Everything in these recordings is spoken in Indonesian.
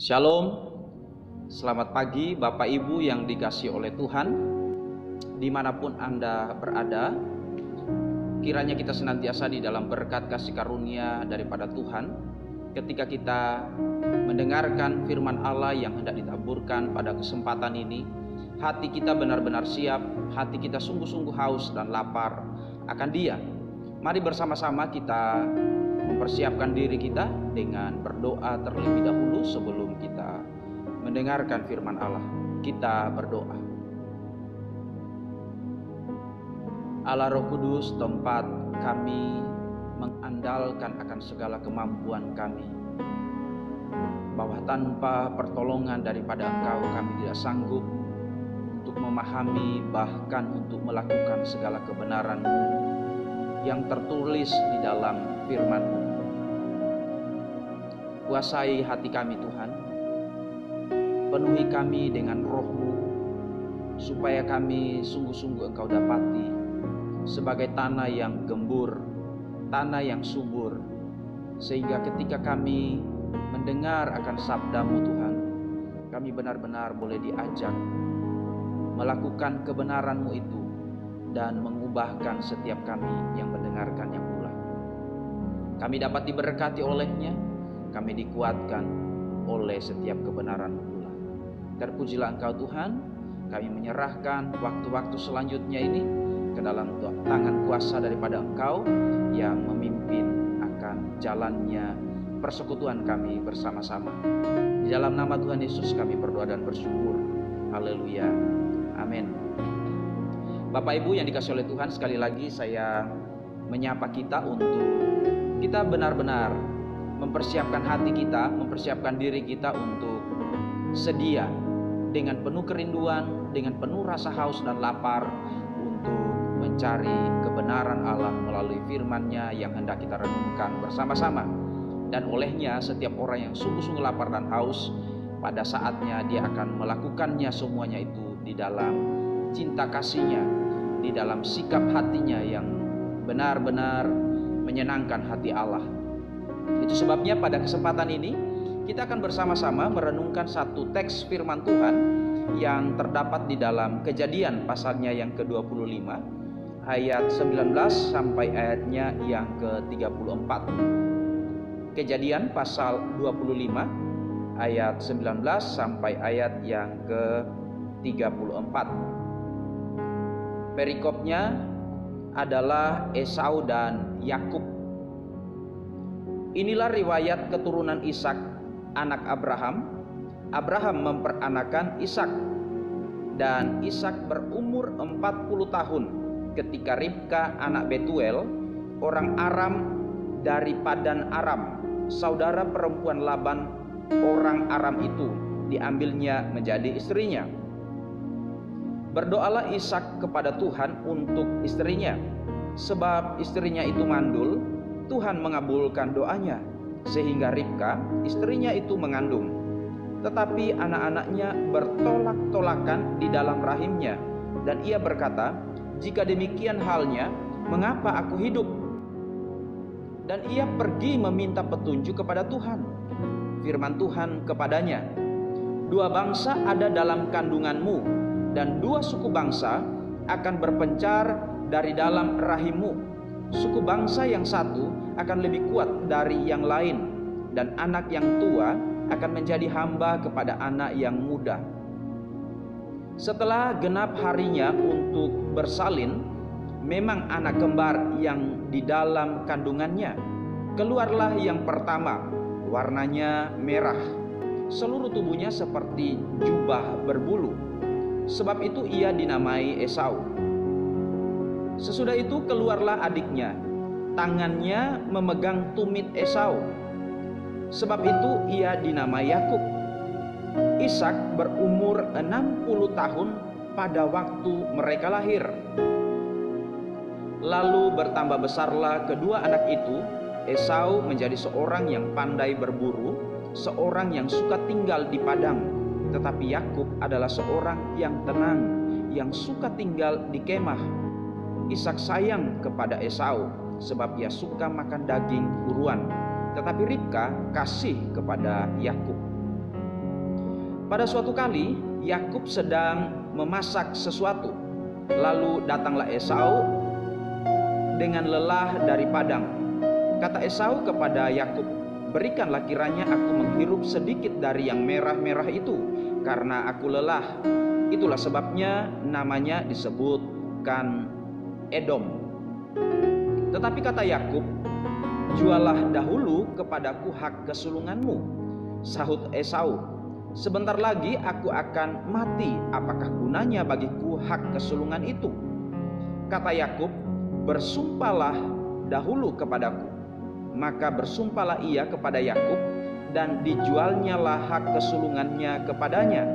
Shalom, selamat pagi Bapak Ibu yang dikasihi oleh Tuhan, dimanapun Anda berada. Kiranya kita senantiasa di dalam berkat kasih karunia daripada Tuhan. Ketika kita mendengarkan firman Allah yang hendak ditaburkan pada kesempatan ini, hati kita benar-benar siap, hati kita sungguh-sungguh haus dan lapar akan Dia. Mari bersama-sama kita mempersiapkan diri kita dengan berdoa terlebih dahulu sebelum kita mendengarkan firman Allah. Kita berdoa. Allah Roh Kudus, tempat kami mengandalkan akan segala kemampuan kami, bahwa tanpa pertolongan daripada Engkau kami tidak sanggup untuk memahami, bahkan untuk melakukan segala kebenaran-Mu yang tertulis di dalam firman-Mu. Kuasai hati kami Tuhan, penuhi kami dengan Roh-Mu, supaya kami sungguh-sungguh Engkau dapati sebagai tanah yang gembur, tanah yang subur, sehingga ketika kami mendengar akan sabda-Mu Tuhan, kami benar-benar boleh diajak melakukan kebenaran-Mu itu dan mengubahkan setiap kami yang mendengarkannya pula. Kami dapat diberkati olehnya, kami dikuatkan oleh setiap kebenaran-Mu pula. Terpujilah Engkau Tuhan, kami menyerahkan waktu-waktu selanjutnya ini ke dalam tangan kuasa daripada Engkau yang memimpin akan jalannya persekutuan kami bersama-sama. Di dalam nama Tuhan Yesus kami berdoa dan bersyukur. Haleluya. Amin. Bapak Ibu yang dikasihi oleh Tuhan, sekali lagi saya menyapa kita untuk kita benar-benar mempersiapkan hati kita, mempersiapkan diri kita untuk sedia dengan penuh kerinduan, dengan penuh rasa haus dan lapar untuk mencari kebenaran Allah melalui firman-Nya yang hendak kita renungkan bersama-sama. Dan olehnya setiap orang yang sungguh-sungguh lapar dan haus, pada saatnya dia akan melakukannya semuanya itu di dalam cinta kasih-Nya, di dalam sikap hatinya yang benar-benar menyenangkan hati Allah. Itu sebabnya pada kesempatan ini kita akan bersama-sama merenungkan satu teks firman Tuhan yang terdapat di dalam Kejadian pasalnya yang ke-25 ayat 19 sampai ayatnya yang ke-34. Kejadian pasal 25 ayat 19 sampai ayat yang ke-34. Perikopnya adalah Esau dan Yakub. Inilah riwayat keturunan Ishak, anak Abraham. Abraham memperanakan Ishak, dan Ishak berumur 40 tahun ketika Ribka anak Betuel, orang Aram dari Padan Aram, saudara perempuan Laban, orang Aram itu, diambilnya menjadi istrinya. Berdoalah Ishak kepada Tuhan untuk istrinya, sebab istrinya itu mandul. Tuhan mengabulkan doanya, sehingga Ribka istrinya itu mengandung. Tetapi anak-anaknya bertolak-tolakan di dalam rahimnya, dan ia berkata, "Jika demikian halnya, mengapa aku hidup?" Dan ia pergi meminta petunjuk kepada Tuhan. Firman Tuhan kepadanya, "Dua bangsa ada dalam kandunganmu, dan dua suku bangsa akan berpencar dari dalam rahimmu. Suku bangsa yang satu akan lebih kuat dari yang lain, dan anak yang tua akan menjadi hamba kepada anak yang muda." Setelah genap harinya untuk bersalin, memang anak kembar yang di dalam kandungannya. Keluarlah yang pertama, warnanya merah, seluruh tubuhnya seperti jubah berbulu. Sebab itu ia dinamai Esau. Sesudah itu keluarlah adiknya, tangannya memegang tumit Esau. Sebab itu ia dinamai Yakub. Ishak berumur 60 tahun pada waktu mereka lahir. Lalu bertambah besarlah kedua anak itu. Esau menjadi seorang yang pandai berburu, seorang yang suka tinggal di padang. Tetapi Yakub adalah seorang yang tenang, yang suka tinggal di kemah. Ishak sayang kepada Esau, sebab ia suka makan daging buruan. Tetapi Ribka kasih kepada Yakub. Pada suatu kali Yakub sedang memasak sesuatu, lalu datanglah Esau dengan lelah dari padang. Kata Esau kepada Yakub, "Berikanlah kiranya aku menghirup sedikit dari yang merah-merah itu, karena aku lelah." Itulah sebabnya namanya disebutkan Edom. Tetapi kata Yakub, "Jualah dahulu kepadaku hak kesulunganmu." Sahut Esau, "Sebentar lagi aku akan mati, apakah gunanya bagiku hak kesulungan itu?" Kata Yakub, "Bersumpahlah dahulu kepadaku." Maka bersumpahlah ia kepada Yakub, dan dijualnyalah hak kesulungannya kepadanya.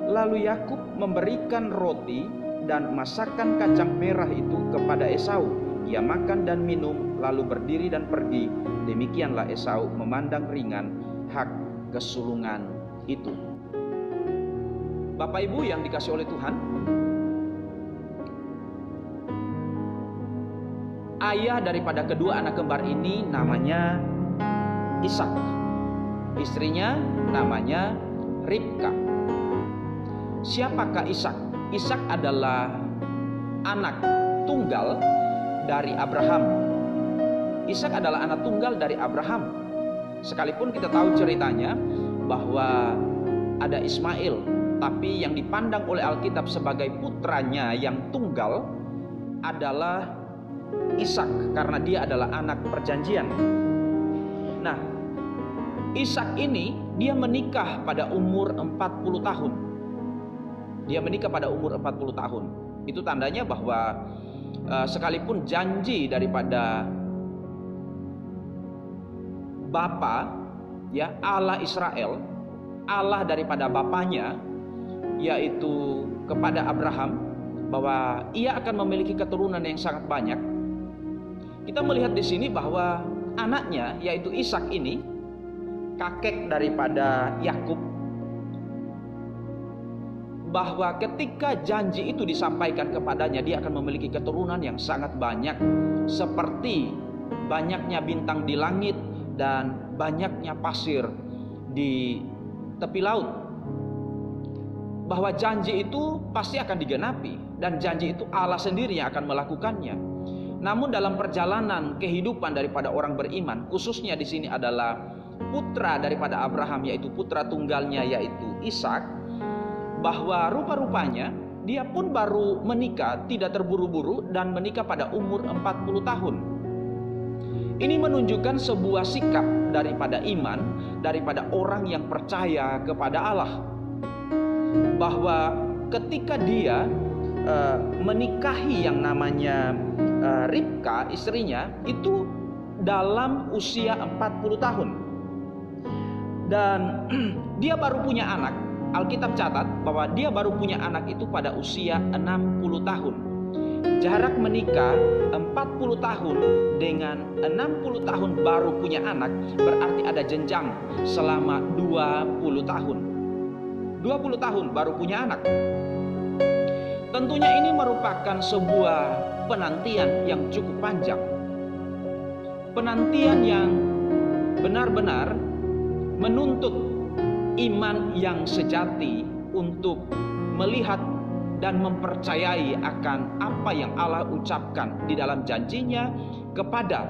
Lalu Yakub memberikan roti dan masakan kacang merah itu kepada Esau. Ia makan dan minum, lalu berdiri dan pergi. Demikianlah Esau memandang ringan hak kesulungan itu. Bapak Ibu yang dikasihi oleh Tuhan, ayah daripada kedua anak kembar ini namanya Ishak. Istrinya namanya Ribka. Siapakah Ishak? Ishak adalah anak tunggal dari Abraham. Ishak adalah anak tunggal dari Abraham. Sekalipun kita tahu ceritanya bahwa ada Ismail, tapi yang dipandang oleh Alkitab sebagai putranya yang tunggal adalah Ishak, karena dia adalah anak perjanjian. Nah, Ishak ini dia menikah pada umur 40 tahun. Dia menikah pada umur 40 tahun. Itu tandanya bahwa sekalipun janji daripada Bapa, ya, Allah Israel, Allah daripada bapanya, yaitu kepada Abraham, bahwa ia akan memiliki keturunan yang sangat banyak. Kita melihat di sini bahwa anaknya, yaitu Ishak ini, kakek daripada Yakub, bahwa ketika janji itu disampaikan kepadanya, dia akan memiliki keturunan yang sangat banyak, seperti banyaknya bintang di langit dan banyaknya pasir di tepi laut. Bahwa janji itu pasti akan digenapi, dan janji itu Allah sendiri yang akan melakukannya. Namun dalam perjalanan kehidupan daripada orang beriman, khususnya di sini adalah putra daripada Abraham, yaitu putra tunggalnya, yaitu Ishak, bahwa rupa-rupanya dia pun baru menikah, tidak terburu-buru, dan menikah pada umur 40 tahun. Ini menunjukkan sebuah sikap daripada iman, daripada orang yang percaya kepada Allah, bahwa ketika dia menikahi yang namanya Ribka, istrinya, itu dalam usia 40 tahun. Dan dia baru punya anak. Alkitab catat bahwa dia baru punya anak itu pada usia 60 tahun. Jarak menikah 40 tahun dengan 60 tahun baru punya anak, berarti ada jenjang selama 20 tahun. 20 tahun baru punya anak. Tentunya ini merupakan sebuah penantian yang cukup panjang. Penantian yang benar-benar menuntut iman yang sejati untuk melihat dan mempercayai akan apa yang Allah ucapkan di dalam janjinya kepada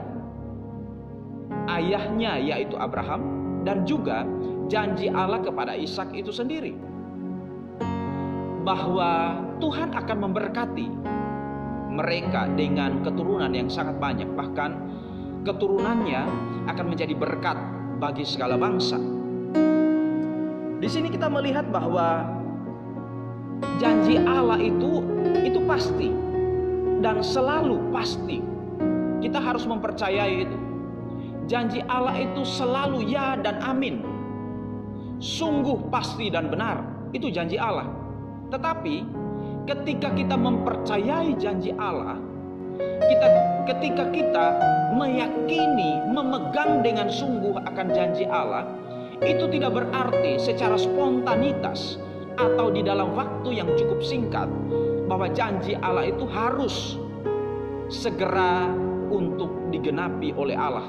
ayahnya, yaitu Abraham, dan juga janji Allah kepada Ishak itu sendiri, bahwa Tuhan akan memberkati mereka dengan keturunan yang sangat banyak. Bahkan keturunannya akan menjadi berkat bagi segala bangsa. Di sini kita melihat bahwa janji Allah itu pasti dan selalu pasti. Kita harus mempercayai itu. Janji Allah itu selalu ya dan amin. Sungguh pasti dan benar. Itu janji Allah. Tetapi ketika kita mempercayai janji Allah, ketika kita meyakini, memegang dengan sungguh akan janji Allah, itu tidak berarti secara spontanitas atau di dalam waktu yang cukup singkat bahwa janji Allah itu harus segera untuk digenapi oleh Allah.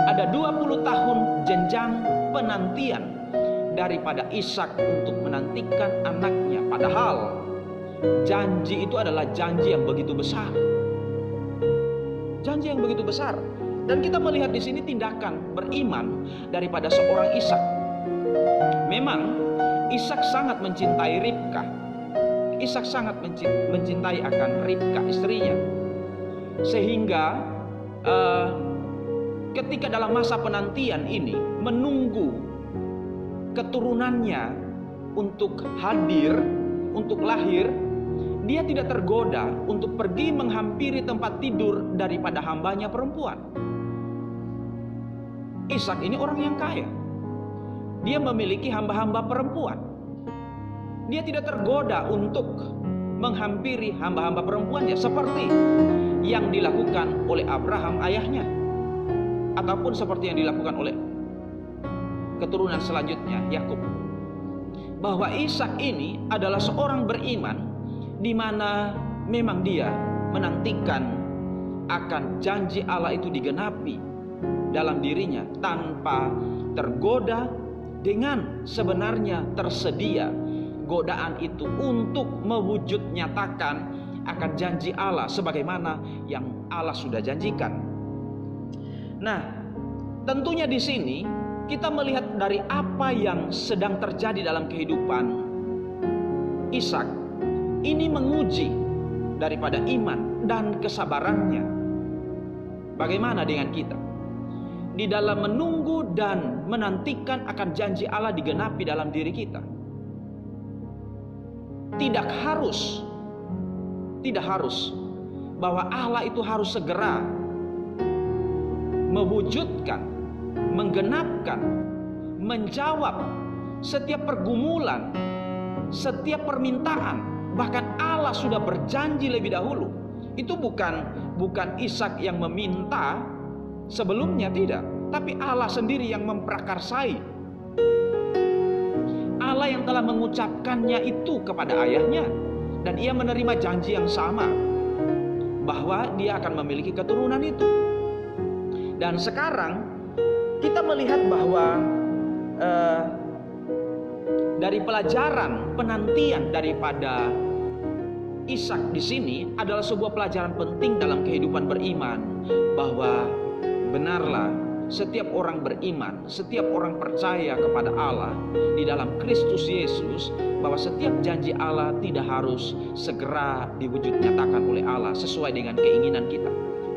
Ada 20 tahun jenjang penantian daripada Ishak untuk menantikan anaknya. Padahal janji itu adalah janji yang begitu besar. Janji yang begitu besar. Dan kita melihat di sini tindakan beriman daripada seorang Ishak. Memang Ishak sangat mencintai Ribka. Ishak sangat mencintai akan Ribka istrinya. Sehingga ketika dalam masa penantian ini menunggu keturunannya untuk hadir, untuk lahir, dia tidak tergoda untuk pergi menghampiri tempat tidur daripada hambanya perempuan. Ishak ini orang yang kaya. Dia memiliki hamba-hamba perempuan. Dia tidak tergoda untuk menghampiri hamba-hamba perempuannya seperti yang dilakukan oleh Abraham ayahnya, ataupun seperti yang dilakukan oleh keturunan selanjutnya, Yakub. Bahwa Ishak ini adalah seorang beriman, di mana memang dia menantikan akan janji Allah itu digenapi dalam dirinya tanpa tergoda dengan sebenarnya tersedia godaan itu untuk mewujud nyatakan akan janji Allah sebagaimana yang Allah sudah janjikan. Nah, tentunya di sini kita melihat dari apa yang sedang terjadi dalam kehidupan Ishak. Ini menguji daripada iman dan kesabarannya. Bagaimana dengan kita? Di dalam menunggu dan menantikan akan janji Allah digenapi dalam diri kita. Tidak harus bahwa Allah itu harus segera mewujudkan, menggenapkan, menjawab setiap pergumulan, setiap permintaan. Bahkan Allah sudah berjanji lebih dahulu. Itu bukan Ishak yang meminta sebelumnya, tidak, tapi Allah sendiri yang memprakarsai. Allah yang telah mengucapkannya itu kepada ayahnya, dan ia menerima janji yang sama bahwa dia akan memiliki keturunan itu. Dan sekarang kita melihat bahwa dari pelajaran penantian daripada Ishak di sini adalah sebuah pelajaran penting dalam kehidupan beriman, bahwa benarlah setiap orang beriman, setiap orang percaya kepada Allah di dalam Kristus Yesus, bahwa setiap janji Allah tidak harus segera diwujud nyatakan oleh Allah sesuai dengan keinginan kita.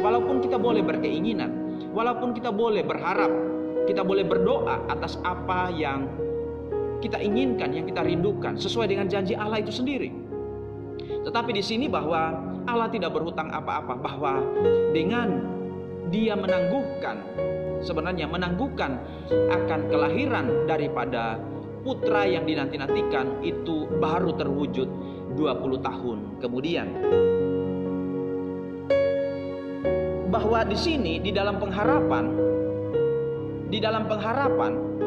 Walaupun kita boleh berkeinginan, walaupun kita boleh berharap, kita boleh berdoa atas apa yang kita inginkan, yang kita rindukan sesuai dengan janji Allah itu sendiri. Tetapi di sini bahwa Allah tidak berhutang apa-apa, bahwa dengan dia sebenarnya menangguhkan akan kelahiran daripada putra yang dinanti-nantikan itu baru terwujud 20 tahun kemudian. Bahwa di sini di dalam pengharapan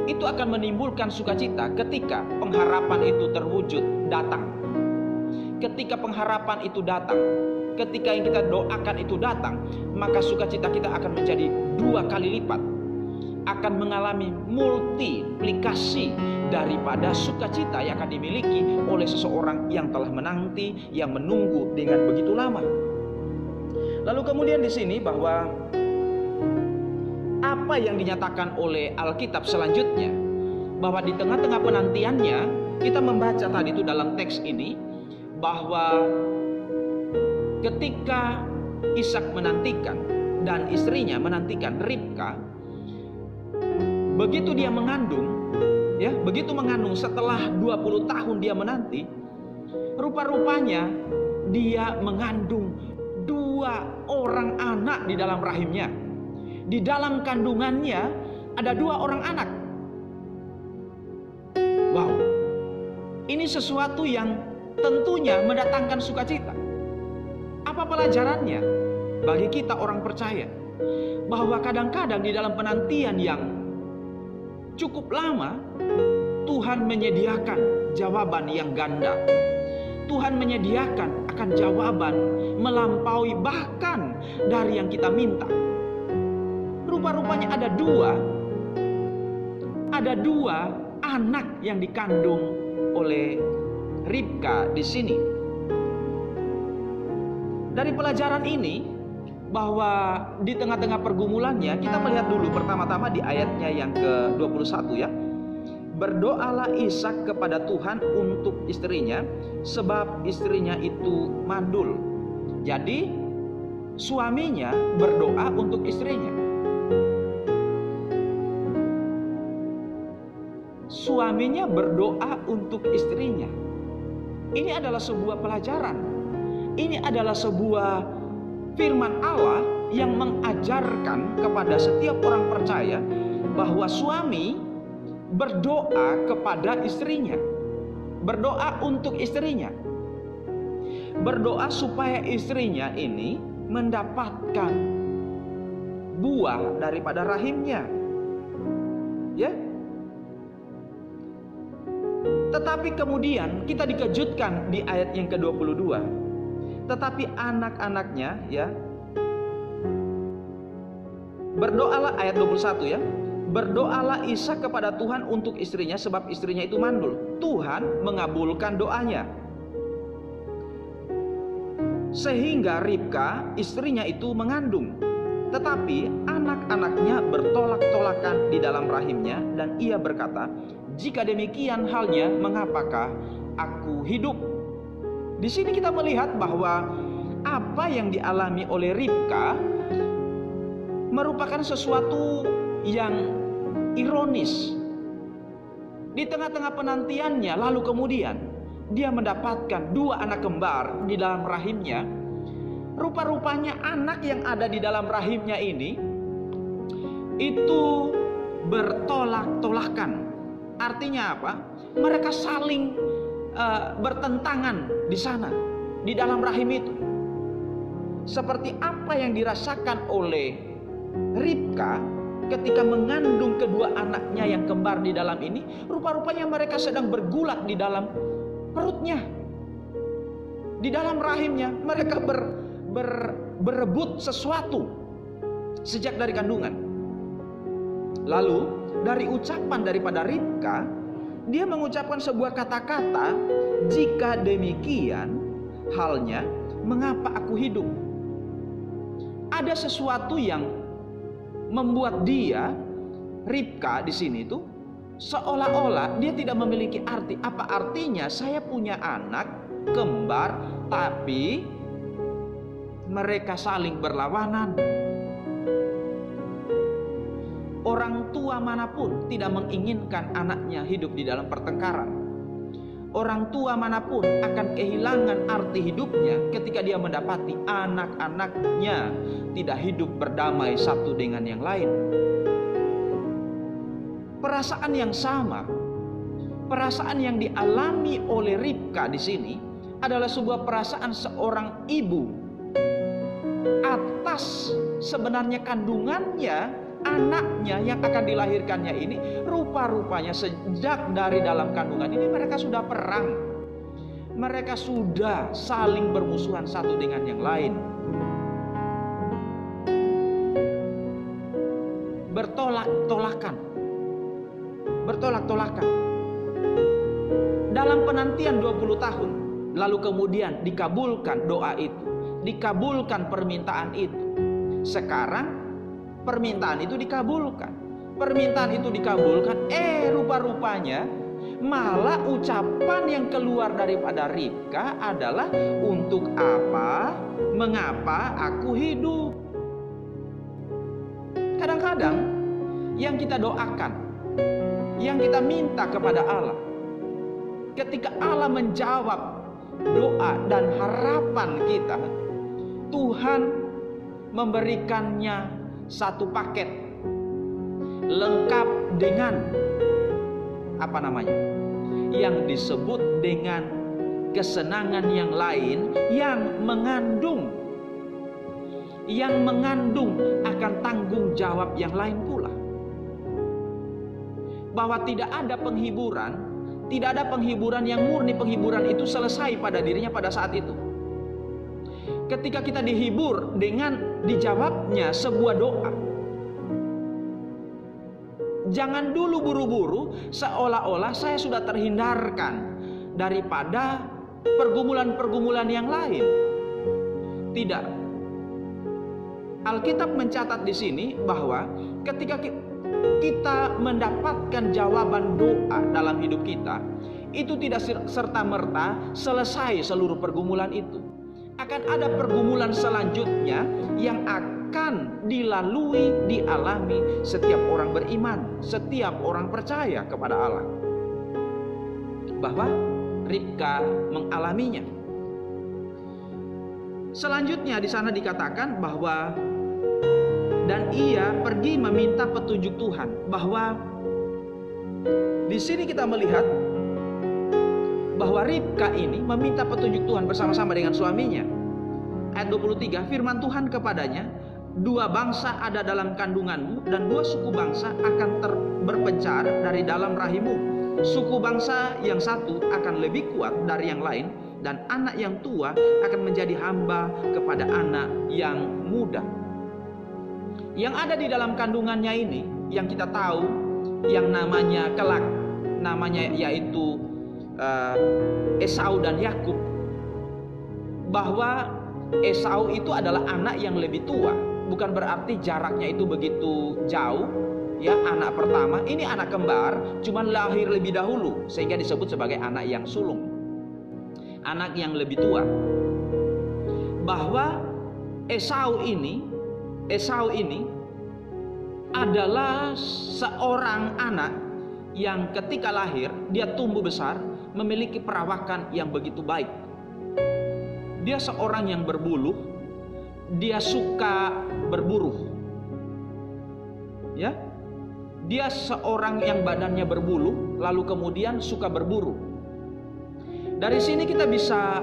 itu akan menimbulkan sukacita ketika pengharapan itu terwujud datang. Ketika pengharapan itu datang, ketika yang kita doakan itu datang, maka sukacita kita akan menjadi 2 kali lipat, akan mengalami multiplikasi daripada sukacita yang akan dimiliki oleh seseorang yang telah menanti, yang menunggu dengan begitu lama. Lalu kemudian di sini bahwa apa yang dinyatakan oleh Alkitab selanjutnya, bahwa di tengah-tengah penantiannya, kita membaca tadi itu dalam teks ini, bahwa ketika Ishak menantikan dan istrinya menantikan Ribka, begitu dia mengandung, begitu mengandung setelah 20 tahun dia menanti, rupa-rupanya dia mengandung 2 orang anak di dalam rahimnya. Di dalam kandungannya ada 2 orang anak. Wow, ini sesuatu yang tentunya mendatangkan sukacita. Apa pelajarannya bagi kita orang percaya? Bahwa kadang-kadang di dalam penantian yang cukup lama, Tuhan menyediakan jawaban yang ganda. Tuhan menyediakan akan jawaban melampaui bahkan dari yang kita minta. Rupa-rupanya ada dua anak yang dikandung oleh Ribka di sini. Dari pelajaran ini, bahwa di tengah-tengah pergumulannya, kita melihat dulu pertama-tama di ayatnya yang ke-21 ya. Berdoalah Ishak kepada Tuhan untuk istrinya, sebab istrinya itu mandul. Jadi suaminya berdoa untuk istrinya. Suaminya berdoa untuk istrinya. Ini adalah sebuah pelajaran. Ini adalah sebuah firman Allah yang mengajarkan kepada setiap orang percaya bahwa suami berdoa kepada istrinya, berdoa untuk istrinya, berdoa supaya istrinya ini mendapatkan buah daripada rahimnya, ya. Tetapi kemudian kita dikejutkan di ayat yang ke-22. Tetapi anak-anaknya, ya, berdoalah, ayat 21 ya. Berdoalah Ishak kepada Tuhan untuk istrinya, sebab istrinya itu mandul. Tuhan mengabulkan doanya, sehingga Ribka istrinya itu mengandung. Tetapi anak-anaknya bertolak-tolakan di dalam rahimnya, dan ia berkata, jika demikian halnya, mengapakah aku hidup? Di sini kita melihat bahwa apa yang dialami oleh Ribka merupakan sesuatu yang ironis. Di tengah-tengah penantiannya, lalu kemudian dia mendapatkan dua anak kembar di dalam rahimnya. Rupa-rupanya anak yang ada di dalam rahimnya ini itu bertolak-tolakan. Artinya apa? Mereka saling bertentangan di sana, di dalam rahim itu. Seperti apa yang dirasakan oleh Ribka ketika mengandung kedua anaknya yang kembar di dalam ini, rupa-rupanya mereka sedang bergulat di dalam perutnya, di dalam rahimnya. Mereka berebut sesuatu sejak dari kandungan. Lalu dari ucapan daripada Ribka, dia mengucapkan sebuah kata-kata, jika demikian halnya, mengapa aku hidup? Ada sesuatu yang membuat dia, Ribka di sini itu, seolah-olah dia tidak memiliki arti. Apa artinya saya punya anak kembar, tapi mereka saling berlawanan? Orang tua manapun tidak menginginkan anaknya hidup di dalam pertengkaran. Orang tua manapun akan kehilangan arti hidupnya ketika dia mendapati anak-anaknya tidak hidup berdamai satu dengan yang lain. Perasaan yang sama, perasaan yang dialami oleh Ribka di sini adalah sebuah perasaan seorang ibu atas sebenarnya kandungannya, anaknya yang akan dilahirkannya ini. Rupa-rupanya sejak dari dalam kandungan ini mereka sudah perang. Mereka sudah saling bermusuhan satu dengan yang lain. Bertolak-tolakan. Bertolak-tolakan. Dalam penantian 20 tahun, lalu kemudian dikabulkan doa itu, dikabulkan permintaan itu. Sekarang permintaan itu dikabulkan. Permintaan itu dikabulkan. Rupa-rupanya malah ucapan yang keluar daripada Ribka adalah, untuk apa, mengapa aku hidup? Kadang-kadang yang kita doakan, yang kita minta kepada Allah, ketika Allah menjawab doa dan harapan kita, Tuhan memberikannya satu paket lengkap dengan apa namanya, yang disebut dengan kesenangan yang lain, yang mengandung akan tanggung jawab yang lain pula. Bahwa tidak ada penghiburan yang murni. Penghiburan itu selesai pada dirinya pada saat itu. Ketika kita dihibur dengan dijawabnya sebuah doa, Jangan dulu buru-buru seolah-olah saya sudah terhindarkan daripada pergumulan-pergumulan yang lain. Tidak. Alkitab mencatat di sini bahwa ketika kita mendapatkan jawaban doa dalam hidup kita, itu tidak serta-merta selesai seluruh pergumulan itu. Akan ada pergumulan selanjutnya yang akan dilalui, dialami setiap orang beriman, setiap orang percaya kepada Allah. Bahwa Ribka mengalaminya. Selanjutnya di sana dikatakan bahwa dan ia pergi meminta petunjuk Tuhan. Bahwa di sini kita melihat bahwa Ribka ini meminta petunjuk Tuhan bersama-sama dengan suaminya. Ayat 23, firman Tuhan kepadanya, 2 bangsa ada dalam kandunganmu dan 2 suku bangsa akan berpencar dari dalam rahimmu. Suku bangsa yang satu akan lebih kuat dari yang lain, dan anak yang tua akan menjadi hamba kepada anak yang muda. Yang ada di dalam kandungannya ini, yang kita tahu, yang namanya kelak, namanya yaitu Esau dan Yakub. Bahwa Esau itu adalah anak yang lebih tua. Bukan berarti jaraknya itu begitu jauh, ya, anak pertama. Ini anak kembar, cuman lahir lebih dahulu, sehingga disebut sebagai anak yang sulung, anak yang lebih tua. Bahwa Esau ini adalah seorang anak yang ketika lahir dia tumbuh besar, memiliki perawakan yang begitu baik. Dia seorang yang berbulu, dia suka berburu. Ya. Dia seorang yang badannya berbulu, lalu kemudian suka berburu. Dari sini kita bisa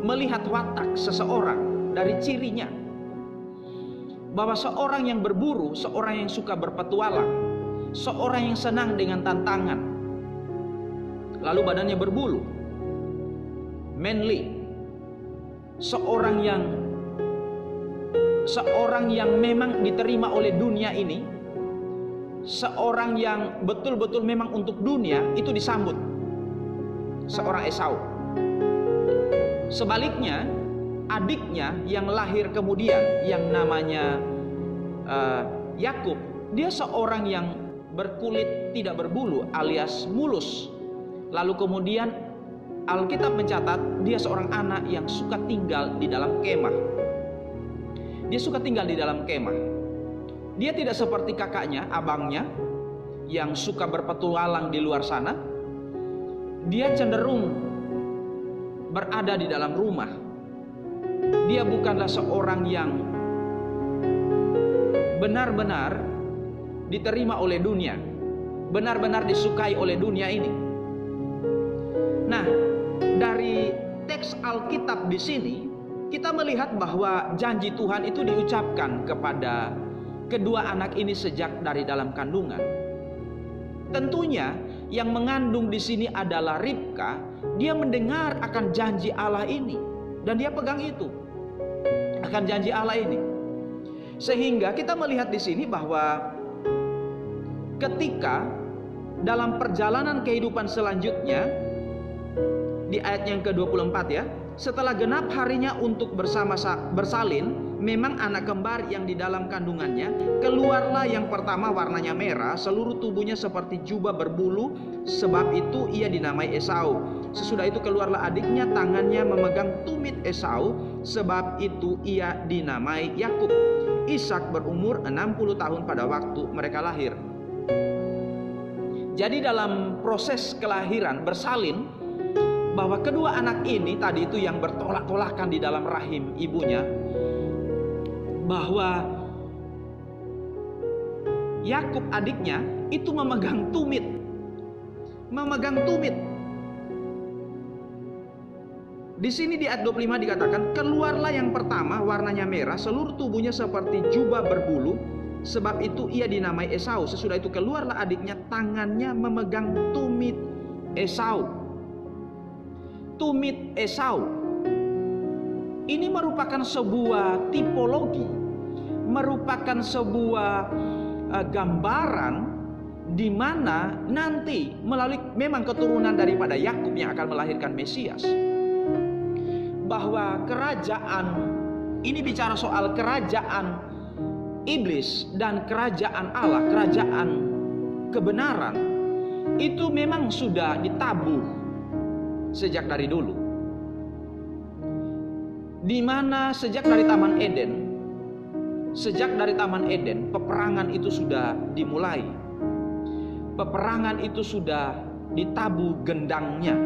melihat watak seseorang dari cirinya. Bahwa seorang yang berburu, seorang yang suka berpetualang, seorang yang senang dengan tantangan, lalu badannya berbulu, manly, seorang yang memang diterima oleh dunia ini, seorang yang betul-betul memang untuk dunia itu disambut, seorang Esau. Sebaliknya, adiknya yang lahir kemudian yang namanya Yakub, dia seorang yang berkulit tidak berbulu alias mulus. Lalu kemudian Alkitab mencatat dia seorang anak yang suka tinggal di dalam kemah. Dia suka tinggal di dalam kemah. Dia tidak seperti kakaknya, abangnya, yang suka berpetualang di luar sana. Dia cenderung berada di dalam rumah. Dia bukanlah seorang yang benar-benar diterima oleh dunia, benar-benar disukai oleh dunia ini. Nah, dari teks Alkitab di sini kita melihat bahwa janji Tuhan itu diucapkan kepada kedua anak ini sejak dari dalam kandungan. Tentunya yang mengandung di sini adalah Ribka. Dia mendengar akan janji Allah ini dan dia pegang itu, akan janji Allah ini. Sehingga kita melihat di sini bahwa ketika dalam perjalanan kehidupan selanjutnya, di ayat yang ke-24 ya, setelah genap harinya untuk bersalin, memang anak kembar yang di dalam kandungannya, keluarlah yang pertama warnanya merah, seluruh tubuhnya seperti jubah berbulu, sebab itu ia dinamai Esau. Sesudah itu keluarlah adiknya, tangannya memegang tumit Esau, sebab itu ia dinamai Yakub. Ishak berumur 60 tahun pada waktu mereka lahir. Jadi dalam proses kelahiran bersalin, bahwa kedua anak ini tadi itu yang bertolak-tolakan di dalam rahim ibunya, bahwa Yakub adiknya itu memegang tumit. Di sini di ayat 25 dikatakan, keluarlah yang pertama warnanya merah, seluruh tubuhnya seperti jubah berbulu, sebab itu ia dinamai Esau. Sesudah itu keluarlah adiknya, tangannya memegang tumit Esau. Tumit Esau ini merupakan sebuah tipologi, merupakan sebuah gambaran di mana nanti melalui memang keturunan daripada Yakub yang akan melahirkan Mesias. Bahwa kerajaan ini bicara soal kerajaan iblis dan kerajaan Allah, kerajaan kebenaran, itu memang sudah ditabuh sejak dari dulu. Di mana sejak dari Taman Eden, peperangan itu sudah dimulai. Peperangan itu sudah ditabuh gendangnya.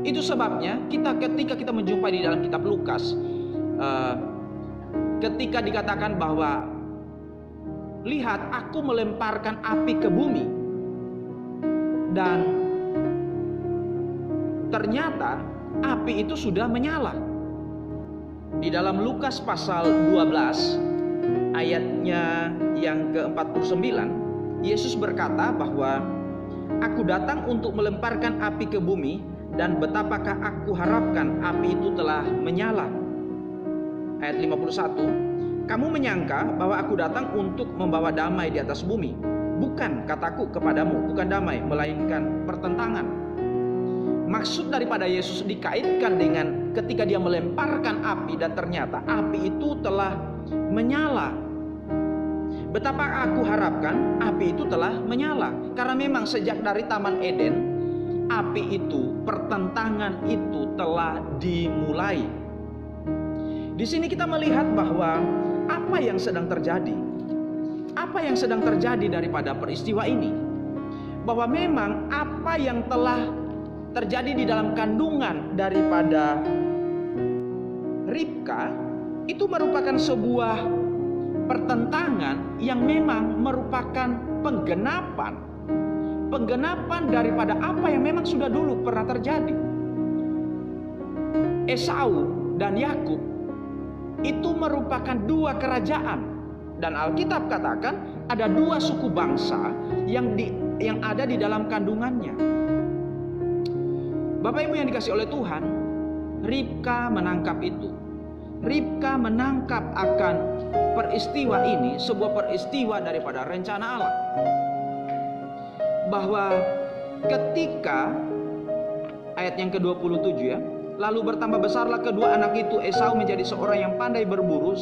Itu sebabnya ketika kita menjumpai di dalam kitab Lukas, ketika dikatakan bahwa lihat, aku melemparkan api ke bumi, dan ternyata api itu sudah menyala. Di dalam Lukas pasal 12 ayatnya yang ke-49, Yesus berkata bahwa aku datang untuk melemparkan api ke bumi, dan betapakah aku harapkan api itu telah menyala. Ayat 51, kamu menyangka bahwa aku datang untuk membawa damai di atas bumi. Bukan, kataku kepadamu, bukan damai, melainkan pertentangan. Maksud daripada Yesus dikaitkan dengan ketika dia melemparkan api dan ternyata api itu telah menyala. Betapa aku harapkan api itu telah menyala. Karena memang sejak dari Taman Eden, api itu, pertentangan itu telah dimulai. Di sini kita melihat bahwa apa yang sedang terjadi. Apa yang sedang terjadi daripada peristiwa ini? Bahwa memang apa yang telah terjadi di dalam kandungan daripada Ribka itu merupakan sebuah pertentangan yang memang merupakan penggenapan daripada apa yang memang sudah dulu pernah terjadi. Esau dan Yakub itu merupakan dua kerajaan, dan Alkitab katakan ada dua suku bangsa yang ada di dalam kandungannya. Bapak Ibu yang dikasihi oleh Tuhan, Ribka menangkap itu. Ribka menangkap akan peristiwa ini, sebuah peristiwa daripada rencana Allah. Bahwa ketika ayat yang ke-27 ya, lalu bertambah besarlah kedua anak itu. Esau menjadi seorang yang pandai berburu,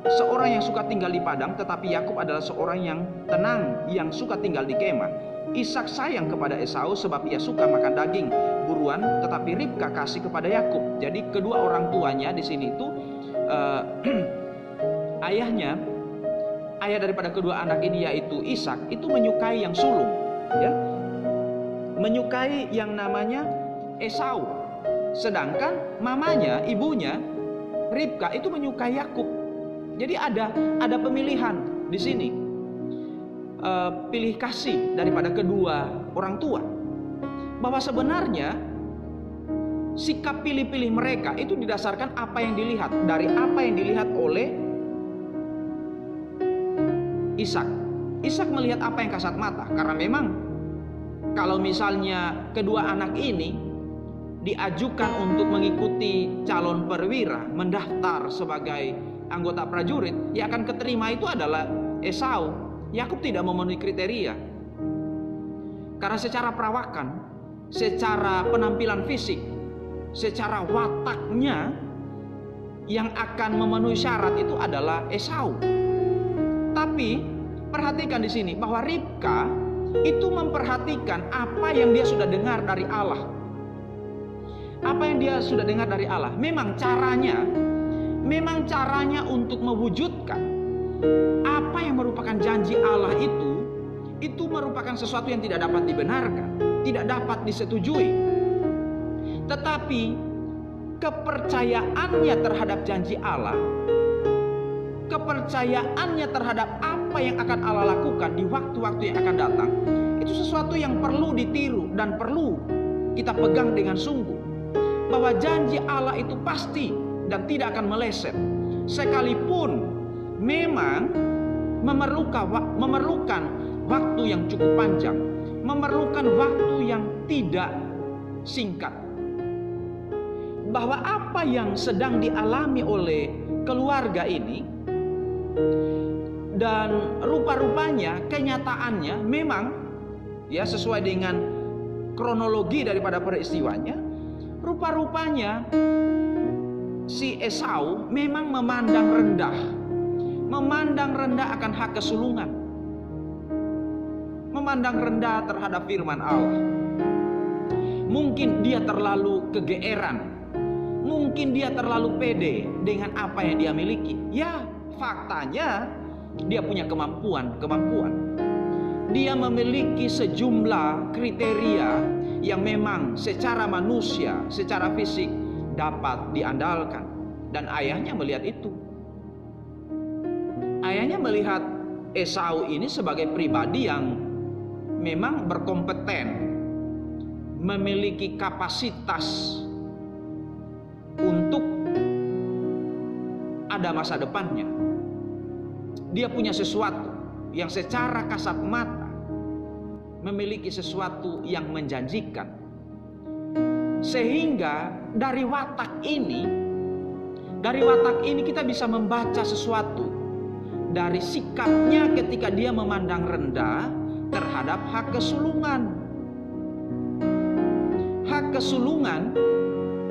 seorang yang suka tinggal di padang, tetapi Yakub adalah seorang yang tenang, yang suka tinggal di kemah. Ishak sayang kepada Esau sebab ia suka makan daging buruan, tetapi Ribka kasih kepada Yakub. Jadi kedua orang tuanya di sini itu ayah daripada kedua anak ini yaitu Ishak itu menyukai yang sulung, ya, menyukai yang namanya Esau. Sedangkan mamanya, ibunya Ribka itu menyukai Yakub. Jadi ada pemilihan di sini. Pilih kasih daripada kedua orang tua. Bahwa sebenarnya sikap pilih-pilih mereka itu didasarkan apa yang dilihat, dari apa yang dilihat oleh Ishak. Ishak melihat apa yang kasat mata, karena memang kalau misalnya kedua anak ini diajukan untuk mengikuti calon perwira, mendaftar sebagai anggota prajurit, yang akan keterima itu adalah Esau. Yakub tidak memenuhi kriteria. Karena secara perawakan, secara penampilan fisik, secara wataknya yang akan memenuhi syarat itu adalah Esau. Tapi perhatikan di sini bahwa Ribka itu memperhatikan apa yang dia sudah dengar dari Allah. Apa yang dia sudah dengar dari Allah. Memang caranya untuk mewujudkan apa yang merupakan janji Allah itu merupakan sesuatu yang tidak dapat dibenarkan, tidak dapat disetujui. Tetapi kepercayaannya terhadap janji Allah, kepercayaannya terhadap apa yang akan Allah lakukan di waktu-waktu yang akan datang, itu sesuatu yang perlu ditiru dan perlu kita pegang dengan sungguh. Bahwa janji Allah itu pasti dan tidak akan meleset, sekalipun memang memerlukan waktu yang cukup panjang, memerlukan waktu yang tidak singkat. Bahwa apa yang sedang dialami oleh keluarga ini Dan rupa-rupanya, kenyataannya memang ya sesuai dengan kronologi daripada peristiwanya, rupa-rupanya si Esau memang memandang rendah akan hak kesulungan, memandang rendah terhadap firman Allah. Mungkin dia terlalu kegeeran, mungkin dia terlalu pede dengan apa yang dia miliki. Ya, faktanya dia punya kemampuan. Dia memiliki sejumlah kriteria yang memang secara manusia, secara fisik dapat diandalkan. Dan ayahnya melihat itu. Ayahnya melihat Esau ini sebagai pribadi yang memang berkompeten, memiliki kapasitas untuk ada masa depannya. Dia punya sesuatu yang secara kasat mata memiliki sesuatu yang menjanjikan. Sehingga dari watak ini kita bisa membaca sesuatu dari sikapnya ketika dia memandang rendah terhadap hak kesulungan. Hak kesulungan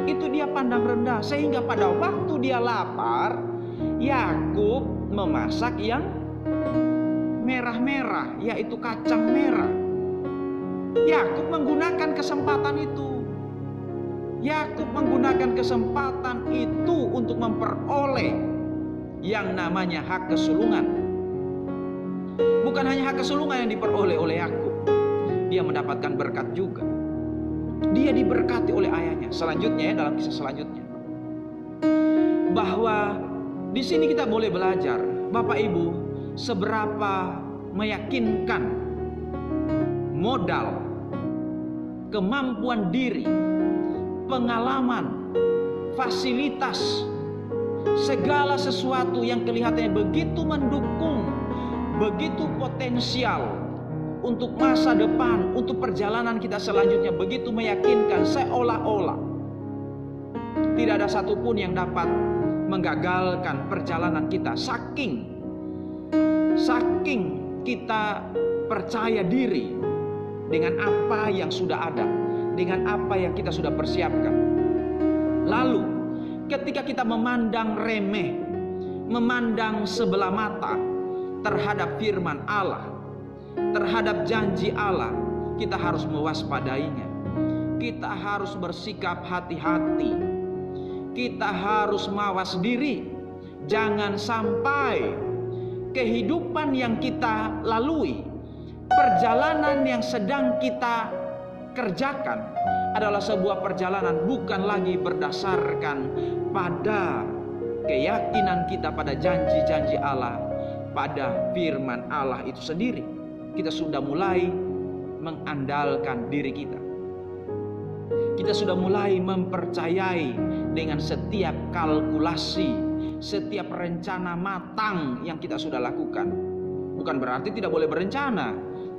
itu dia pandang rendah, sehingga pada waktu dia lapar, Yakub memasak yang merah-merah, yaitu kacang merah. Yakub menggunakan kesempatan itu. Yakub menggunakan kesempatan itu untuk memperoleh yang namanya hak kesulungan. Bukan hanya hak kesulungan yang diperoleh oleh Yakub, dia mendapatkan berkat juga. Dia diberkati oleh ayahnya. Selanjutnya, dalam kisah selanjutnya, bahwa di sini kita boleh belajar, Bapak Ibu, seberapa meyakinkan modal, kemampuan diri, pengalaman, fasilitas, segala sesuatu yang kelihatannya begitu mendukung, begitu potensial untuk masa depan, untuk perjalanan kita selanjutnya, begitu meyakinkan, seolah-olah tidak ada satupun yang dapat menggagalkan perjalanan kita. Saking kita percaya diri dengan apa yang sudah ada, dengan apa yang kita sudah persiapkan. Lalu ketika kita memandang remeh, memandang sebelah mata terhadap firman Allah, terhadap janji Allah, kita harus mewaspadainya. Kita harus bersikap hati-hati. Kita harus mawas diri. Jangan sampai kehidupan yang kita lalui, perjalanan yang sedang kita kerjakan adalah sebuah perjalanan bukan lagi berdasarkan pada keyakinan kita pada janji-janji Allah, pada firman Allah itu sendiri. Kita sudah mulai mengandalkan diri kita. Kita sudah mulai mempercayai dengan setiap kalkulasi, setiap rencana matang yang kita sudah lakukan. Bukan berarti tidak boleh berencana,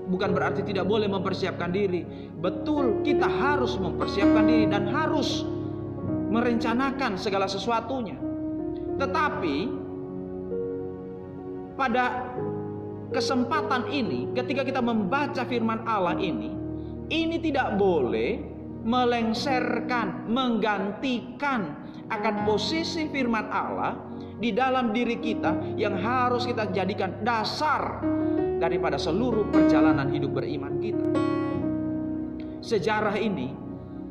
bukan berarti tidak boleh mempersiapkan diri. Betul, kita harus mempersiapkan diri dan harus merencanakan segala sesuatunya. Tetapi pada kesempatan ini, ketika kita membaca firman Allah ini tidak boleh melengsarkan, menggantikan akan posisi firman Allah di dalam diri kita yang harus kita jadikan dasar daripada seluruh perjalanan hidup beriman kita. Sejarah ini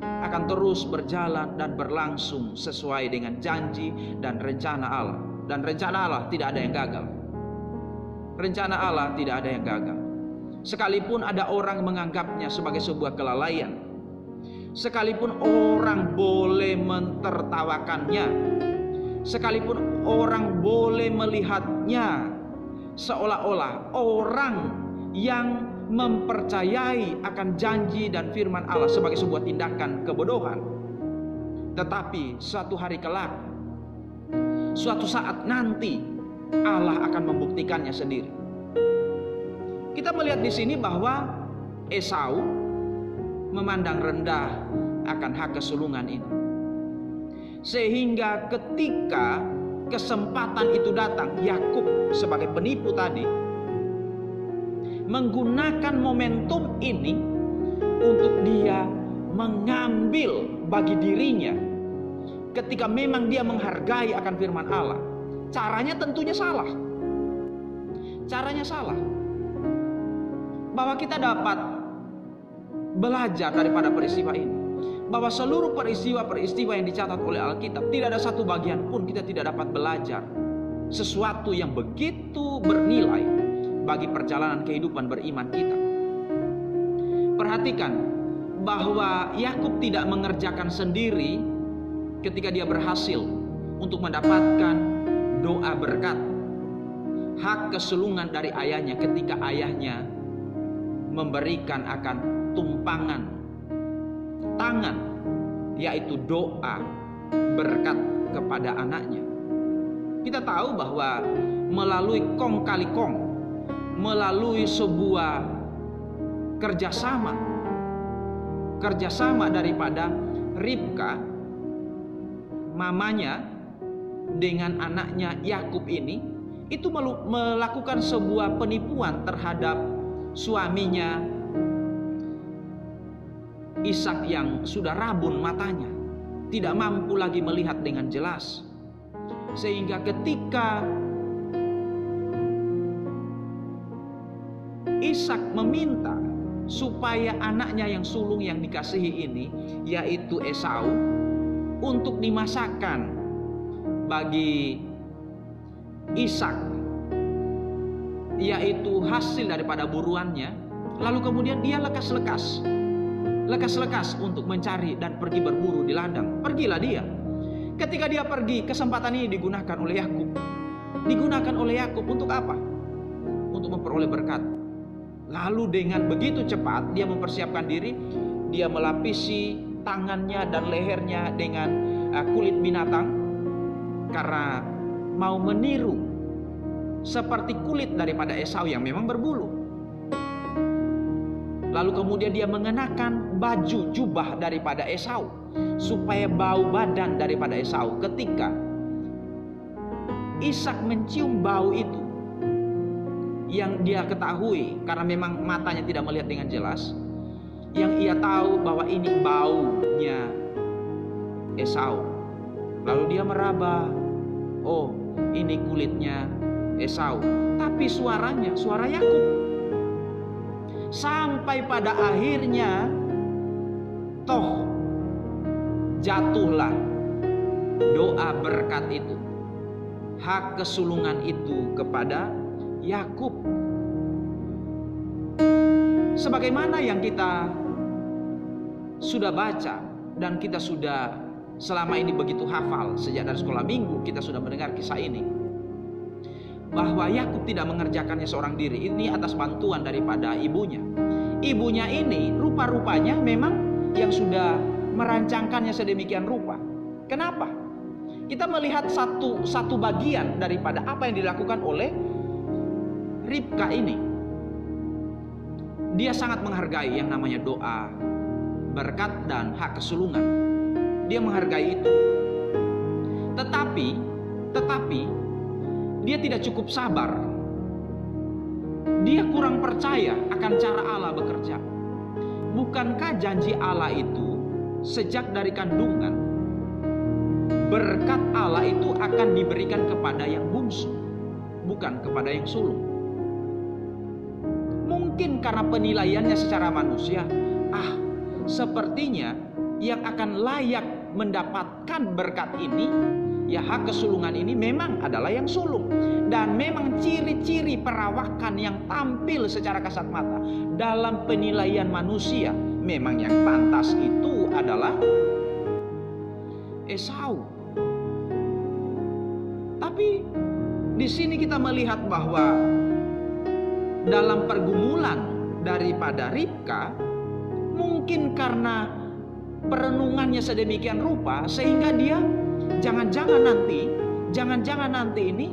akan terus berjalan dan berlangsung sesuai dengan janji dan rencana Allah. Dan rencana Allah tidak ada yang gagal. Rencana Allah tidak ada yang gagal. Sekalipun ada orang menganggapnya sebagai sebuah kelalaian, sekalipun orang boleh mentertawakannya, sekalipun orang boleh melihatnya seolah-olah orang yang mempercayai akan janji dan firman Allah sebagai sebuah tindakan kebodohan, tetapi suatu hari kelak, suatu saat nanti, Allah akan membuktikannya sendiri. Kita melihat di sini bahwa Esau memandang rendah akan hak kesulungan ini, sehingga ketika kesempatan itu datang, Yakub sebagai penipu tadi menggunakan momentum ini untuk dia mengambil bagi dirinya ketika memang dia menghargai akan firman Allah. Caranya tentunya salah. Caranya salah. Bahwa kita dapat belajar daripada peristiwa ini, bahwa seluruh peristiwa-peristiwa yang dicatat oleh Alkitab, tidak ada satu bagian pun kita tidak dapat belajar sesuatu yang begitu bernilai bagi perjalanan kehidupan beriman kita. Perhatikan bahwa Yakub tidak mengerjakan sendiri ketika dia berhasil untuk mendapatkan doa berkat, hak kesulungan dari ayahnya ketika ayahnya memberikan akan tumpangan tangan, yaitu doa berkat kepada anaknya. Kita tahu bahwa melalui kong kali kong, melalui sebuah kerjasama daripada Ribka, mamanya, dengan anaknya Yakub ini, itu melakukan sebuah penipuan terhadap suaminya Ishak yang sudah rabun matanya, tidak mampu lagi melihat dengan jelas. Sehingga ketika Ishak meminta supaya anaknya yang sulung yang dikasihi ini, yaitu Esau, untuk dimasakkan bagi Ishak, yaitu hasil daripada buruannya, lalu kemudian dia lekas-lekas untuk mencari dan pergi berburu di ladang. Pergilah dia. Ketika dia pergi, kesempatan ini digunakan oleh Yakub untuk apa? Untuk memperoleh berkat. Lalu dengan begitu cepat dia mempersiapkan diri, dia melapisi tangannya dan lehernya dengan kulit binatang karena mau meniru seperti kulit daripada Esau yang memang berbulu. Lalu kemudian dia mengenakan baju jubah daripada Esau supaya bau badan daripada Esau. Ketika Ishak mencium bau itu yang dia ketahui karena memang matanya tidak melihat dengan jelas, yang ia tahu bahwa ini baunya Esau. Lalu dia meraba, oh ini kulitnya Esau, tapi suaranya suara Yakub. Sampai pada akhirnya toh jatuhlah doa berkat itu, hak kesulungan itu kepada Yakub. Sebagaimana yang kita sudah baca dan kita sudah selama ini begitu hafal sejak dari sekolah minggu, kita sudah mendengar kisah ini, bahwa Yakub tidak mengerjakannya seorang diri. Ini atas bantuan daripada ibunya. Ibunya ini rupa-rupanya memang yang sudah merancangkannya sedemikian rupa. Kenapa? Kita melihat satu bagian daripada apa yang dilakukan oleh Ribka ini. Dia sangat menghargai yang namanya doa berkat dan hak kesulungan. Dia menghargai itu. Tetapi dia tidak cukup sabar. Dia kurang percaya akan cara Allah bekerja. Bukankah janji Allah itu sejak dari kandungan, berkat Allah itu akan diberikan kepada yang bungsu, bukan kepada yang sulung? Mungkin karena penilaiannya secara manusia, sepertinya yang akan layak mendapatkan berkat ini, ya hak kesulungan ini, memang adalah yang sulung. Dan memang ciri-ciri perawakan yang tampil secara kasat mata dalam penilaian manusia, memang yang pantas itu adalah Esau. Tapi di sini kita melihat bahwa dalam pergumulan daripada Ribka, mungkin karena perenungannya sedemikian rupa, sehingga dia jangan-jangan nanti ini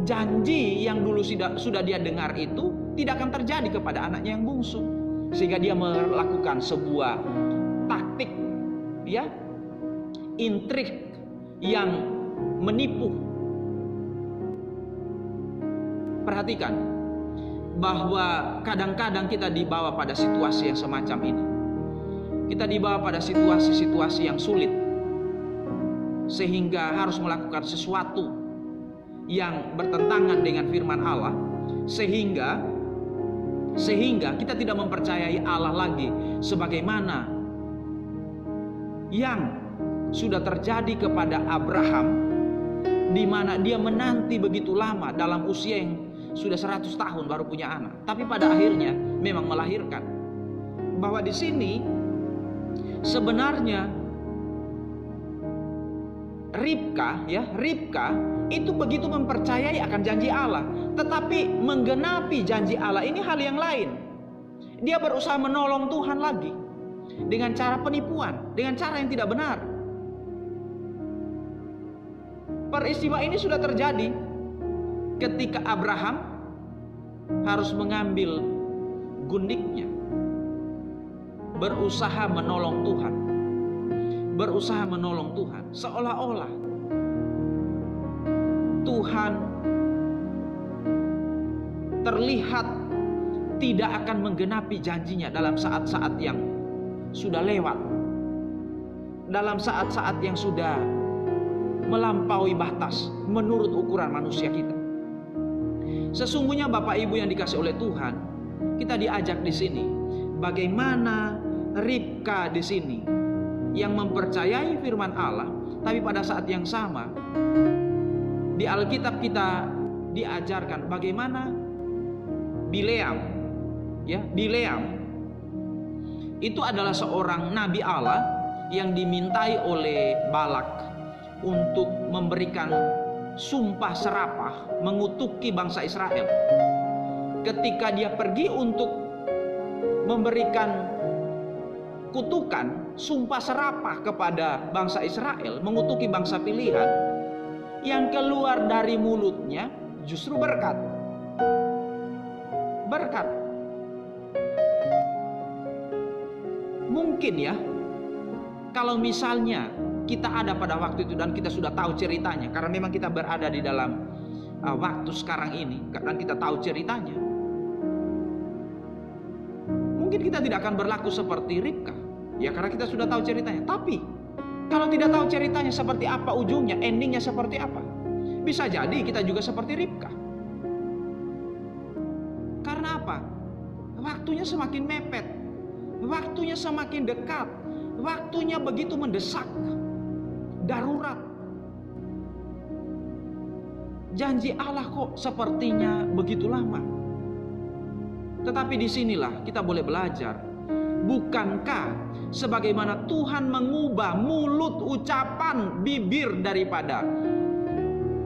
janji yang dulu sudah dia dengar itu tidak akan terjadi kepada anaknya yang bungsu. Sehingga dia melakukan sebuah taktik, ya, intrik yang menipu. Perhatikan bahwa kadang-kadang kita dibawa pada situasi yang semacam ini. Kita dibawa pada situasi-situasi yang sulit, sehingga harus melakukan sesuatu yang bertentangan dengan firman Allah, sehingga kita tidak mempercayai Allah lagi sebagaimana yang sudah terjadi kepada Abraham, di mana dia menanti begitu lama dalam usia yang sudah 100 tahun baru punya anak, tapi pada akhirnya memang melahirkan. Bahwa di sini sebenarnya Ribka itu begitu mempercayai akan janji Allah, tetapi menggenapi janji Allah ini hal yang lain. Dia berusaha menolong Tuhan lagi dengan cara penipuan, dengan cara yang tidak benar. Peristiwa ini sudah terjadi ketika Abraham harus mengambil gundiknya, berusaha menolong Tuhan, seolah-olah Tuhan terlihat tidak akan menggenapi janjinya dalam saat-saat yang sudah lewat, dalam saat-saat yang sudah melampaui batas menurut ukuran manusia kita. Sesungguhnya Bapak Ibu yang dikasih oleh Tuhan, kita diajak di sini bagaimana Ribka di sini yang mempercayai firman Allah, tapi pada saat yang sama di Alkitab kita diajarkan bagaimana Bileam itu adalah seorang nabi Allah yang dimintai oleh Balak untuk memberikan sumpah serapah mengutuki bangsa Israel. Ketika dia pergi untuk memberikan kutukan, sumpah serapah kepada bangsa Israel, mengutuki bangsa pilihan, yang keluar dari mulutnya justru berkat. Mungkin ya, kalau misalnya kita ada pada waktu itu dan kita sudah tahu ceritanya, karena memang kita berada di dalam waktu sekarang ini dan kita tahu ceritanya, mungkin kita tidak akan berlaku seperti Ribka, ya karena kita sudah tahu ceritanya. Tapi kalau tidak tahu ceritanya seperti apa ujungnya, endingnya seperti apa, bisa jadi kita juga seperti Ribka. Karena apa? Waktunya semakin mepet, waktunya semakin dekat, waktunya begitu mendesak, darurat. Janji Allah kok sepertinya begitu lama. Tetapi disinilah kita boleh belajar. Bukankah sebagaimana Tuhan mengubah mulut ucapan bibir daripada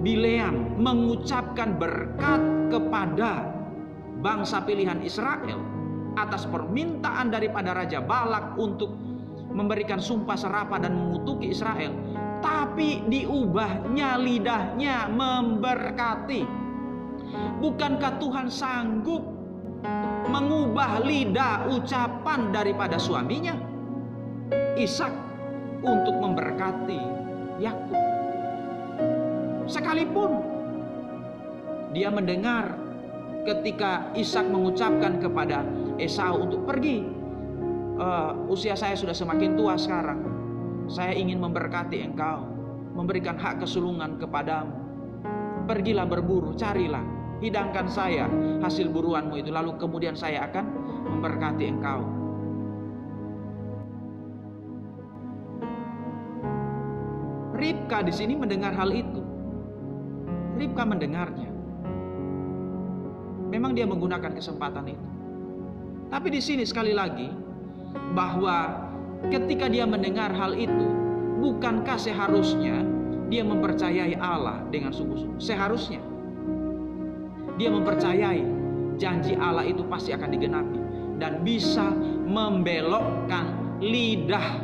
Bileam mengucapkan berkat kepada bangsa pilihan Israel atas permintaan daripada Raja Balak untuk memberikan sumpah serapah dan mengutuki Israel, tapi diubahnya lidahnya memberkati. Bukankah Tuhan sanggup mengubah lidah ucapan daripada suaminya Ishak untuk memberkati Yakub? Sekalipun dia mendengar ketika Ishak mengucapkan kepada Esau untuk pergi, usia saya sudah semakin tua sekarang, saya ingin memberkati engkau, memberikan hak kesulungan kepadamu. Pergilah berburu, carilah, hidangkan saya hasil buruanmu itu, lalu kemudian saya akan memberkati engkau. Ribka di sini mendengar hal itu. Ribka mendengarnya. Memang dia menggunakan kesempatan itu. Tapi di sini sekali lagi, bahwa ketika dia mendengar hal itu, bukankah seharusnya dia mempercayai Allah dengan sungguh-sungguh? Seharusnya dia mempercayai janji Allah itu pasti akan digenapi, dan bisa membelokkan lidah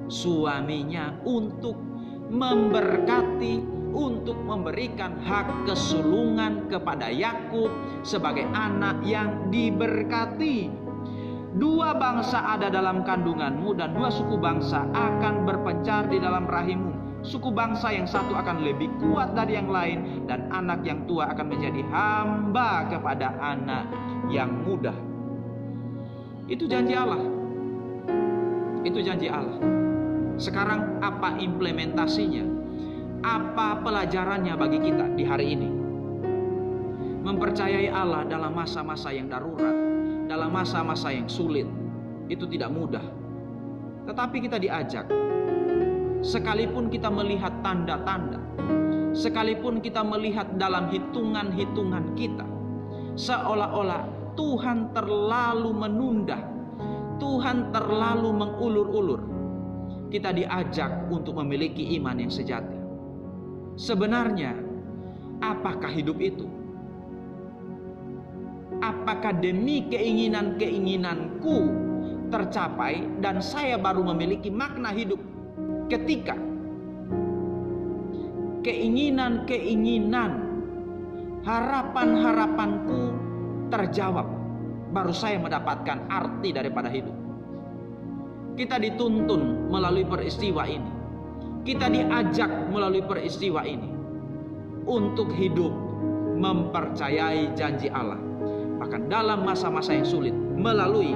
suaminya untuk memberkati, untuk memberikan hak kesulungan kepada Yakub sebagai anak yang diberkati. Dua bangsa ada dalam kandunganmu, dan dua suku bangsa akan berpencar terpancar di dalam rahimmu. Suku bangsa yang satu akan lebih kuat dari yang lain, dan anak yang tua akan menjadi hamba kepada anak yang muda. Itu janji Allah. Itu janji Allah. Sekarang apa implementasinya? Apa pelajarannya bagi kita di hari ini? Mempercayai Allah dalam masa-masa yang darurat, dalam masa-masa yang sulit, itu tidak mudah. Tetapi kita diajak, sekalipun kita melihat tanda-tanda, sekalipun kita melihat dalam hitungan-hitungan kita, seolah-olah Tuhan terlalu menunda, Tuhan terlalu mengulur-ulur, kita diajak untuk memiliki iman yang sejati. Sebenarnya, apakah hidup itu? Apakah demi keinginan-keinginanku tercapai dan saya baru memiliki makna hidup ketika keinginan-keinginan, harapan-harapanku terjawab, baru saya mendapatkan arti daripada hidup. Kita dituntun melalui peristiwa ini, kita diajak melalui peristiwa ini untuk hidup mempercayai janji Allah, bahkan dalam masa-masa yang sulit, melalui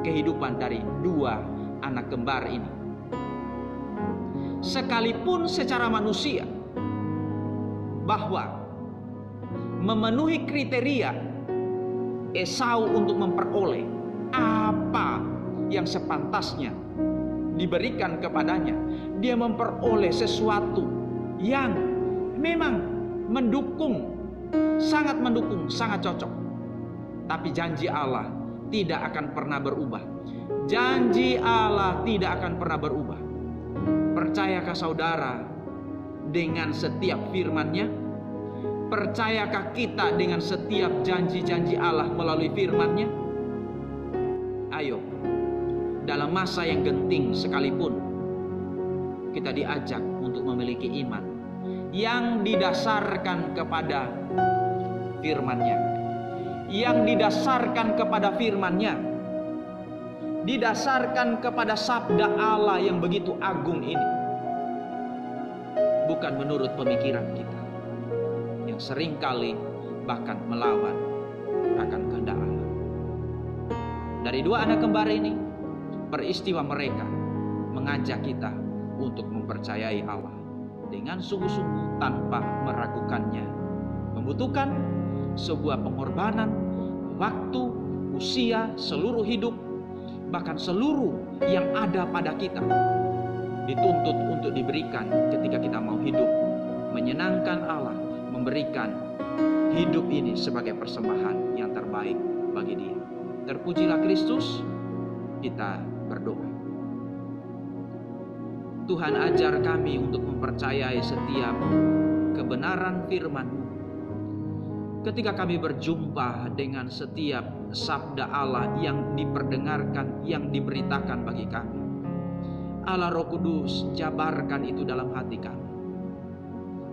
kehidupan dari dua anak kembar ini. Sekalipun secara manusia bahwa memenuhi kriteria Esau untuk memperoleh apa yang sepantasnya diberikan kepadanya, dia memperoleh sesuatu yang memang mendukung, sangat cocok. Tapi janji Allah tidak akan pernah berubah. Janji Allah tidak akan pernah berubah. Percayakah saudara dengan setiap firman-Nya? Percayakah kita dengan setiap janji-janji Allah melalui firman-Nya? Ayo, dalam masa yang genting sekalipun, kita diajak untuk memiliki iman yang didasarkan kepada firman-Nya, yang didasarkan kepada firman-Nya, didasarkan kepada sabda Allah yang begitu agung ini, bukan menurut pemikiran kita yang seringkali bahkan melawan akan kehendak Allah. Dari dua anak kembar ini, peristiwa mereka mengajak kita untuk mempercayai Allah dengan sungguh-sungguh tanpa meragukannya. Membutuhkan sebuah pengorbanan, waktu, usia, seluruh hidup, bahkan seluruh yang ada pada kita dituntut untuk diberikan ketika kita mau hidup menyenangkan Allah, memberikan hidup ini sebagai persembahan yang terbaik bagi Dia. Terpujilah Kristus. Kita berdoa. Tuhan, ajar kami untuk mempercayai setiap kebenaran firman-Mu. Ketika kami berjumpa dengan setiap sabda Allah yang diperdengarkan, yang diberitakan bagi kami, Allah Roh Kudus, jabarkan itu dalam hati kami.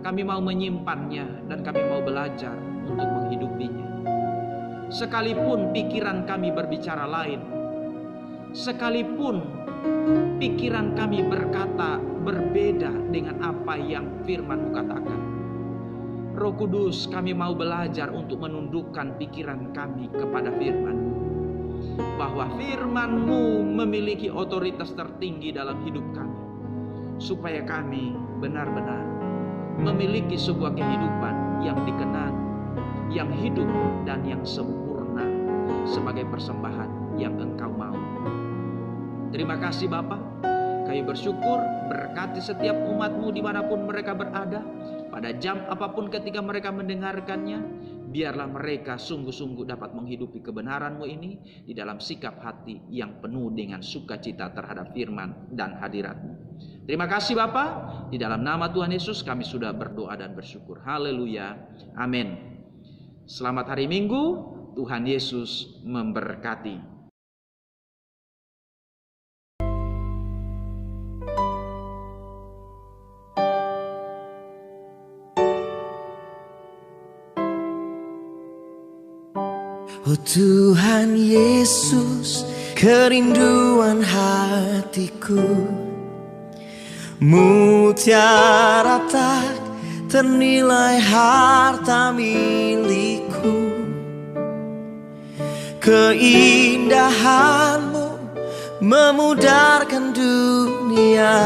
Kami mau menyimpannya dan kami mau belajar untuk menghidupinya. Sekalipun pikiran kami berbicara lain, sekalipun pikiran kami berkata berbeda dengan apa yang firman-Mu katakan, Roh Kudus, kami mau belajar untuk menundukkan pikiran kami kepada firman-Mu, bahwa firman-Mu memiliki otoritas tertinggi dalam hidup kami, supaya kami benar-benar memiliki sebuah kehidupan yang dikenal, yang hidup dan yang sempurna sebagai persembahan yang Engkau mau. Terima kasih Bapa. Kami bersyukur, berkati setiap umat-Mu dimanapun mereka berada, pada jam apapun ketika mereka mendengarkannya. Biarlah mereka sungguh-sungguh dapat menghidupi kebenaran-Mu ini di dalam sikap hati yang penuh dengan sukacita terhadap firman dan hadirat-Mu. Terima kasih Bapa. Di dalam nama Tuhan Yesus kami sudah berdoa dan bersyukur. Haleluya. Amin. Selamat hari Minggu. Tuhan Yesus memberkati. Oh Tuhan Yesus, kerinduan hatiku Mutiara tak ternilai harta milikku. Keindahanmu memudarkan dunia.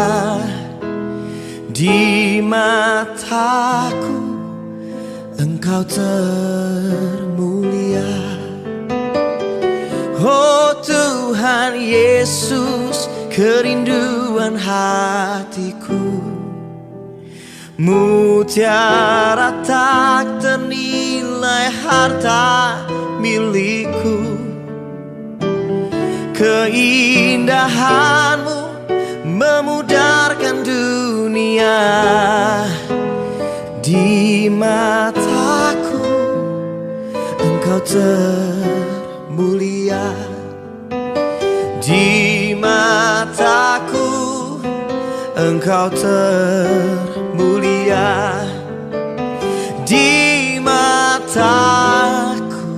Di mataku Engkau termulia. Oh Tuhan Yesus, kerinduan hatiku. Mutiara tak ternilai harta milikku. Keindahanmu memudarkan dunia. Di mataku Engkau termulia. Di mataku Engkau termulia. Di mataku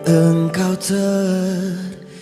Engkau termulia.